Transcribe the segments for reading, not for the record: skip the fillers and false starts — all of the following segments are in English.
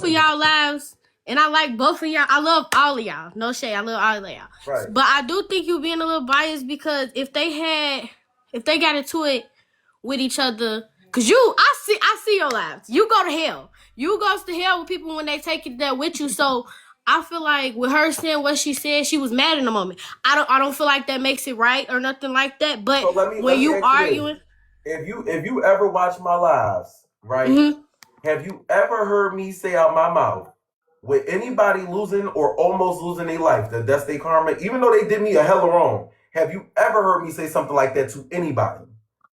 of y'all lives, and I like both of y'all. I love all of y'all. No shade, I love all of y'all. Right. But I do think you being a little biased because if they got into it with each other, cause I see your lives. You go to hell. You goes to hell with people when they take it there with you. So I feel like with her saying what she said, she was mad in the moment. I don't feel like that makes it right or nothing like that. But So let me when you ask you arguing, this. If you ever watch my lives, right? mm-hmm. Have you ever heard me say out my mouth, with anybody losing or almost losing their life, that's their karma, even though they did me a hell of wrong, have you ever heard me say something like that to anybody?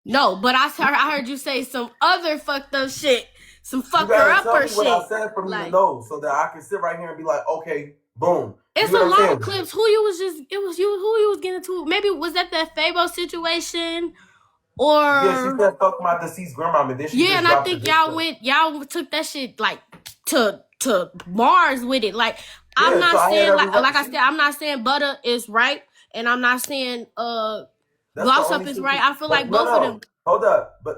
No, but I heard you say some other fucked up shit, some You fucker gotta tell upper me what I shit. said for me to Like know, so that I can sit right here and be like, okay, boom. You it's get a what I'm lot saying? of clips. Who you was just it was you who you was getting to. Maybe was that Fabo situation Yeah, she or said fuck my deceased grandma, and then she yeah, just and I dropped the think diss track. y'all took that shit like to Mars with it. Like I'm Yeah, so not I had saying every right. like I said I'm not saying Butter is right, and I'm not saying That's the Gloss only Up is right. situation. I feel But like no, both of them. no, hold up. But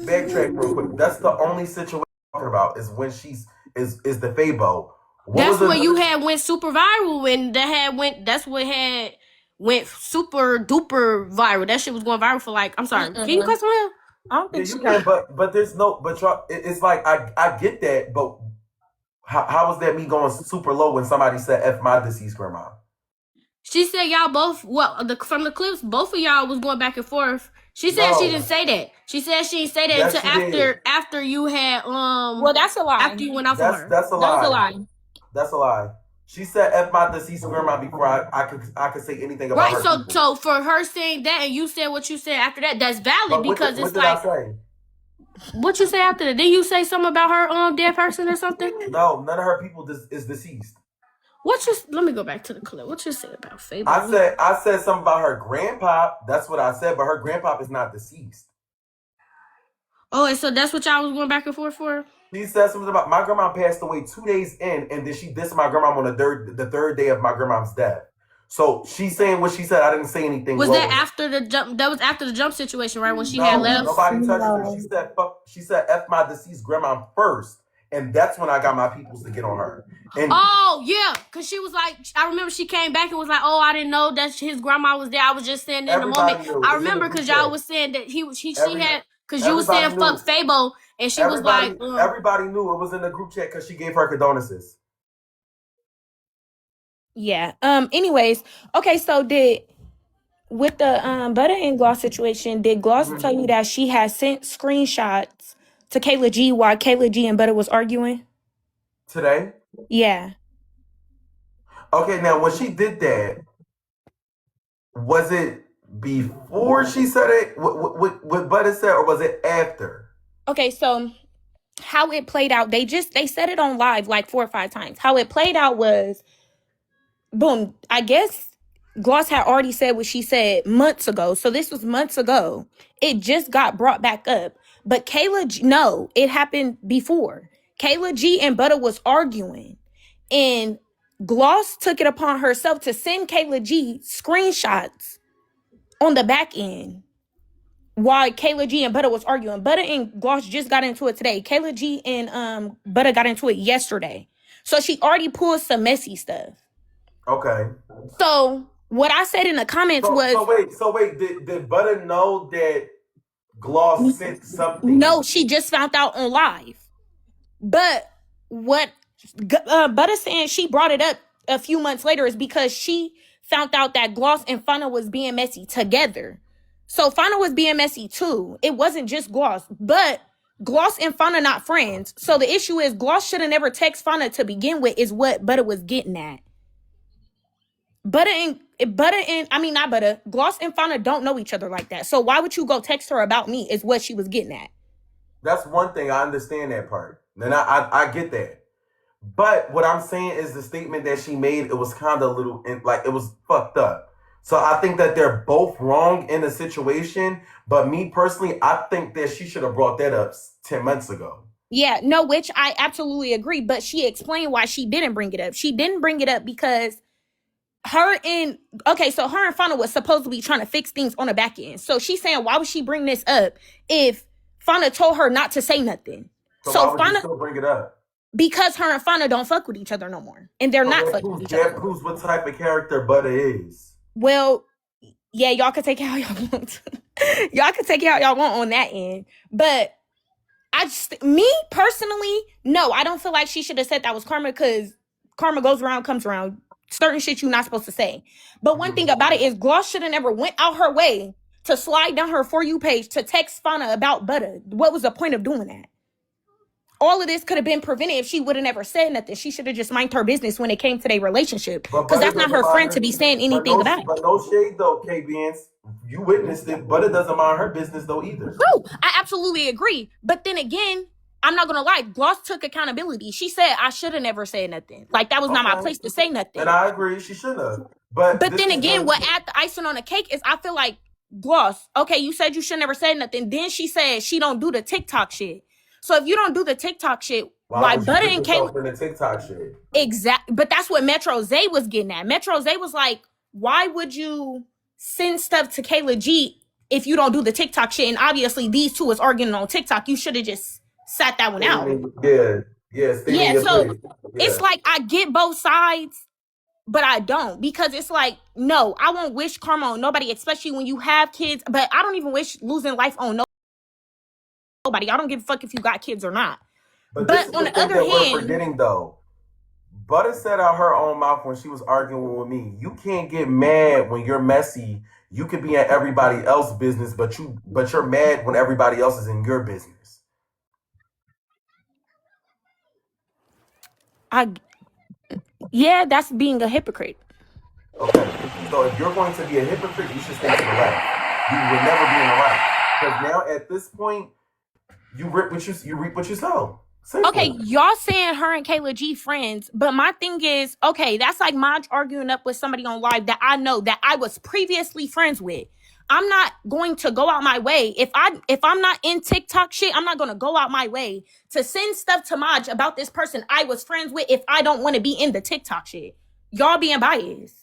backtrack real quick. That's the only situation I'm talking about is when she's is the Fabo. What was That's what you another? had went super viral when that had went. That's what had went super duper viral. That shit was going viral for like. I'm sorry. Can you cuss on here? I don't Yeah, think you she. can, but there's no. But y'all, it's like I get that, but how is that me going super low when somebody said "f my deceased grandma"? She said y'all both. Well, from the clips, both of y'all was going back and forth. She said she didn't No, say that. She said she didn't say that yes, until she did. after you had Well, that's a lie. after you went off on her. That's a That was a lie. lie. That's a lie. She said "f my deceased grandma" before I could say anything about Right. her So people. for her saying that and you said what you said after that, that's valid But because what it's did I like say? what you say after that. Did you say something about her dead person or something? No, none of her people is deceased. What you let me go back to the clip. What you said about I Fable? said I said something about her grandpa. That's what I said, but her grandpa is not deceased. Oh, and so that's what y'all was going back and forth for? She said something about my grandma passed away 2 days in, and then she dissed my grandma on the third day of my grandma's death. So she's saying what she said. I didn't say anything Was that lower. after the jump? That was after the jump situation, right? When she had No, left. nobody touched her. She said fuck. She said "f my deceased grandma" first, and that's when I got my peoples to get on her. And Oh yeah, cause she was like, I remember she came back and was like, "Oh, I didn't know that his grandma was there. I was just saying in the moment." everybody knew. I It's in the remember group cause y'all chat. was saying that she Every had, cause you was saying everybody fuck knew. Fabo, and she was like, Everybody knew it was in the group chat because she gave her condolences. Yeah. Anyways, okay. So did with the Butter and Gloss situation, did Gloss tell you that she had sent screenshots to Kayla G while Kayla G and Butter was arguing? Today. Yeah. Okay, now when she did that, was it before she said it? What Butter said, or was it after? Okay. So how it played out, they said it on live like 4 or 5 times. How it played out was, boom. I guess Gloss had already said what she said months ago. So this was months ago. It just got brought back up. But Kayla G, no, it happened before. Kayla G and Butter was arguing. And Gloss took it upon herself to send Kayla G screenshots on the back end while Kayla G and Butter was arguing. Butter and Gloss just got into it today. Kayla G and Butter got into it yesterday. So she already pulled some messy stuff. Okay. So what I said in the comments was, So wait, did Butter know that Gloss sent something? no, she just found out on live. But what Butter saying she brought it up a few months later is because she found out that Gloss and Fana was being messy together. So Fana was being messy too. It wasn't just Gloss, but Gloss and Fana not friends. So the issue is Gloss should have never text Fana to begin with, is what Butter was getting at. Butter and I mean not Butter, Gloss and Fana don't know each other like that. So why would you go text her about me, is what she was getting at. That's one thing. I understand that part. And I get that. But what I'm saying is the statement that she made, it was kind of a little, like, it was fucked up. So I think that they're both wrong in the situation. But me personally, I think that she should have brought that up 10 months ago. Yeah, no, which I absolutely agree. But she explained why she didn't bring it up. She didn't bring it up because her and Fana was supposed to be trying to fix things on the back end. So she's saying, why would she bring this up if Fana told her not to say nothing? So why So would you Fana, still bring it up? Because her and Fauna don't fuck with each other no more. And they're not fucking with each other. That proves what type of character Butter is. Well, yeah, y'all can take it how y'all want. Y'all can take it how y'all want on that end. But me personally, no, I don't feel like she should have said that was karma, because karma goes around, comes around. Certain shit you're not supposed to say. But one thing about it is Gloss should have never went out her way to slide down her For You page to text Fauna about Butter. What was the point of doing that? All of this could have been prevented if she would have never said nothing. She should have just minded her business when it came to their relationship. Because that's not her friend to be saying anything about it. But no shade though, K-Benz. You witnessed it. Butter doesn't mind her business though either. True. I absolutely agree. But then again, I'm not gonna lie, Gloss took accountability. She said I should have never said nothing. Like, that was not my place to say nothing. And I agree, she should have. But then again, what add the icing on the cake is, I feel like, Gloss, okay, you said you should never say nothing. Then she said she don't do the TikTok shit. So if you don't do the TikTok shit, why Butter and Kayla the TikTok shit? Exactly. But that's what Metro Zay was getting at. Metro Zay was like, why would you send stuff to Kayla G if you don't do the TikTok shit? And obviously these two is arguing on TikTok. You should have just sat that one out. Yeah. So it's like, I get both sides, but I don't, because it's like, no, I won't wish karma on nobody, especially when you have kids. But I don't even wish losing life on nobody. I don't give a fuck if you got kids or not. But on the other hand, we're forgetting though, Butter said out her own mouth when she was arguing with me, you can't get mad when you're messy. You could be in everybody else's business, but you're mad when everybody else is in your business. Yeah, that's being a hypocrite. Okay, so if you're going to be a hypocrite, you should stay to the left. You would never be in the right. Because now at this point, you reap what you sow. Simple. Okay, y'all saying her and Kayla G friends, but my thing is, okay, that's like Maj arguing up with somebody on live that I know that I was previously friends with. I'm not going to go out my way. If I'm not in TikTok shit, I'm not going to go out my way to send stuff to Maj about this person I was friends with if I don't want to be in the TikTok shit. Y'all being biased.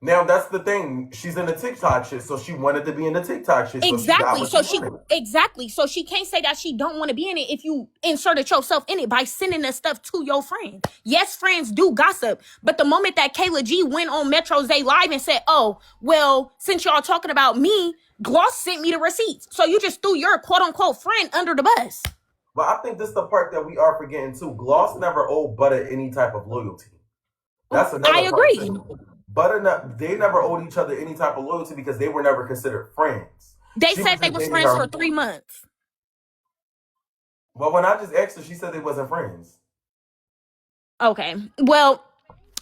Now that's the thing. She's in the TikTok shit, so she wanted to be in the TikTok shit. Exactly. So she can't say that she don't want to be in it if you inserted yourself in it by sending the stuff to your friend. Yes, friends do gossip, but the moment that Kayla G went on Metro Zay Live and said, "Oh, well, since y'all talking about me, Gloss sent me the receipts," so you just threw your quote unquote friend under the bus. Well, I think this is the part that we are forgetting too. Gloss never owed Butter any type of loyalty. That's another I agree. They never owed each other any type of loyalty because they were never considered friends. They said they was friends for 3 months. Well, when I just asked her, she said they wasn't friends. Okay. Well,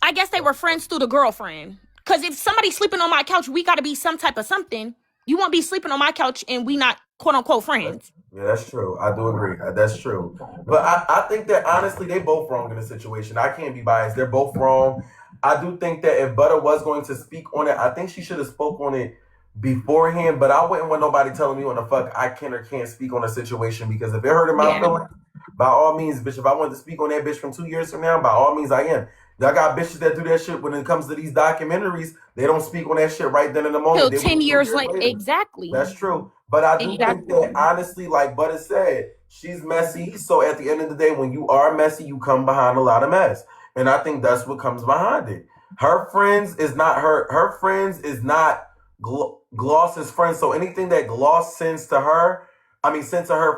I guess they were friends through the girlfriend. Because if somebody's sleeping on my couch, we got to be some type of something. You won't be sleeping on my couch and we not quote unquote friends. Yeah, that's true. I do agree. That's true. But I think that honestly, they both wrong in the situation. I can't be biased. They're both wrong. I do think that if Butter was going to speak on it, I think she should have spoke on it beforehand. But I wouldn't want nobody telling me what the fuck I can or can't speak on a situation, because if it hurted my feelings, by all means, bitch. If I wanted to speak on that bitch from 2 years from now, by all means I am. I got bitches that do that shit when it comes to these documentaries. They don't speak on that shit right then in the moment. Till 10 years later. Exactly. That's true. But I do think that honestly, like Butter said, she's messy. So at the end of the day, when you are messy, you come behind a lot of mess. And I think that's what comes behind it. Her friends is not her friends is not Gloss's friends. So anything that Gloss sends to her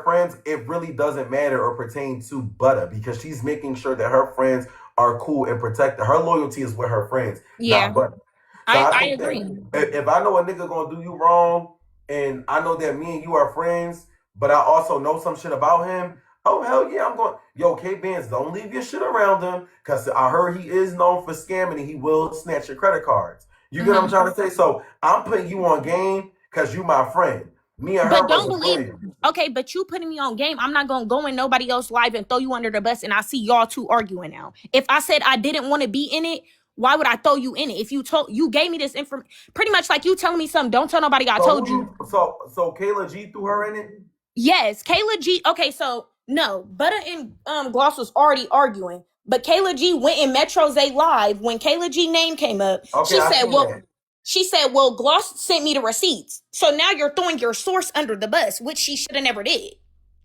friends, it really doesn't matter or pertain to Butter, because she's making sure that her friends are cool and protected. Her loyalty is with her friends, not Butter. So I agree. If I know a nigga gonna do you wrong, and I know that me and you are friends, but I also know some shit about him, oh, hell yeah, I'm going, yo, K-Benz, don't leave your shit around him, because I heard he is known for scamming and he will snatch your credit cards. You get what I'm trying to say? So I'm putting you on game because you my friend. Me and her. But don't believe, okay, but you putting me on game. I'm not going to go in nobody else live and throw you under the bus and I see y'all two arguing now. If I said I didn't want to be in it, why would I throw you in it? If you gave me this information, pretty much like you telling me something, don't tell nobody I told you. So Kayla G threw her in it? Yes, Kayla G. Okay, so no, Butter and Gloss was already arguing, but Kayla G went in Metro Zay Live when Kayla G name came up. Okay, she said, well, Gloss sent me the receipts. So now you're throwing your source under the bus, which she should have never did.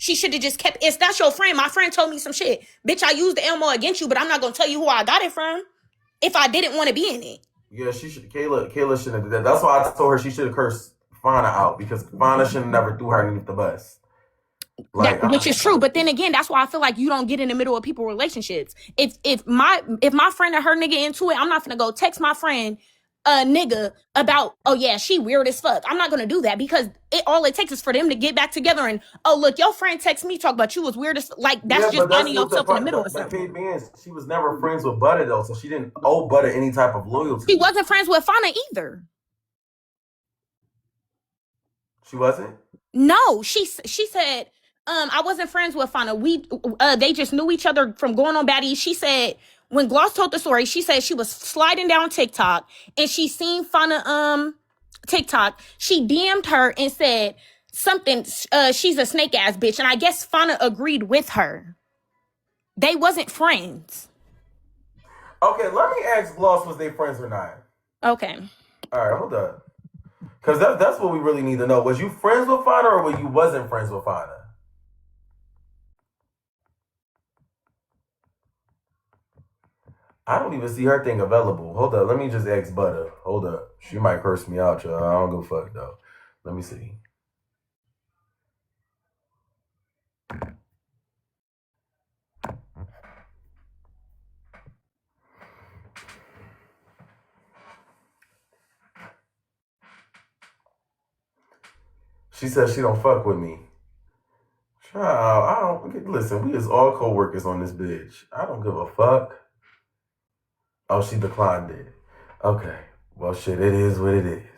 She should have just kept. It's not your friend. My friend told me some shit. Bitch, I used the ammo against you, but I'm not gonna tell you who I got it from if I didn't want to be in it. Yeah, she should. Kayla shouldn't have did that. That's why I told her she should have cursed Fauna out because Fauna should have never threw her underneath the bus. Like, Which is true, but then again, that's why I feel like you don't get in the middle of people's relationships. If my friend and her nigga into it, I'm not gonna go text my friend nigga about, oh yeah, she weird as fuck. I'm not gonna do that because all it takes is for them to get back together and, oh look, your friend text me talk about you was weird as like that's just getting yourself in the middle of something. She was never friends with Butter though, so she didn't owe Butter any type of loyalty. She wasn't friends with Fauna either. She wasn't? No, she said, I wasn't friends with Fauna. They just knew each other from going on baddies. She said when Gloss told the story, she said she was sliding down TikTok and she seen Fauna TikTok. She DM'd her and said something. She's a snake ass bitch, and I guess Fauna agreed with her. They wasn't friends. Okay, let me ask Gloss, was they friends or not? Okay. All right, hold up. Because that's what we really need to know. Was you friends with Fauna or were you wasn't friends with Fauna? I don't even see her thing available. Hold up. Let me just ask Butter. Hold up. She might curse me out, y'all. I don't give a fuck, though. Let me see. She says she don't fuck with me. Child, I don't... Listen, we is all co-workers on this bitch. I don't give a fuck. Oh, she declined it. Okay. Well, shit, it is what it is.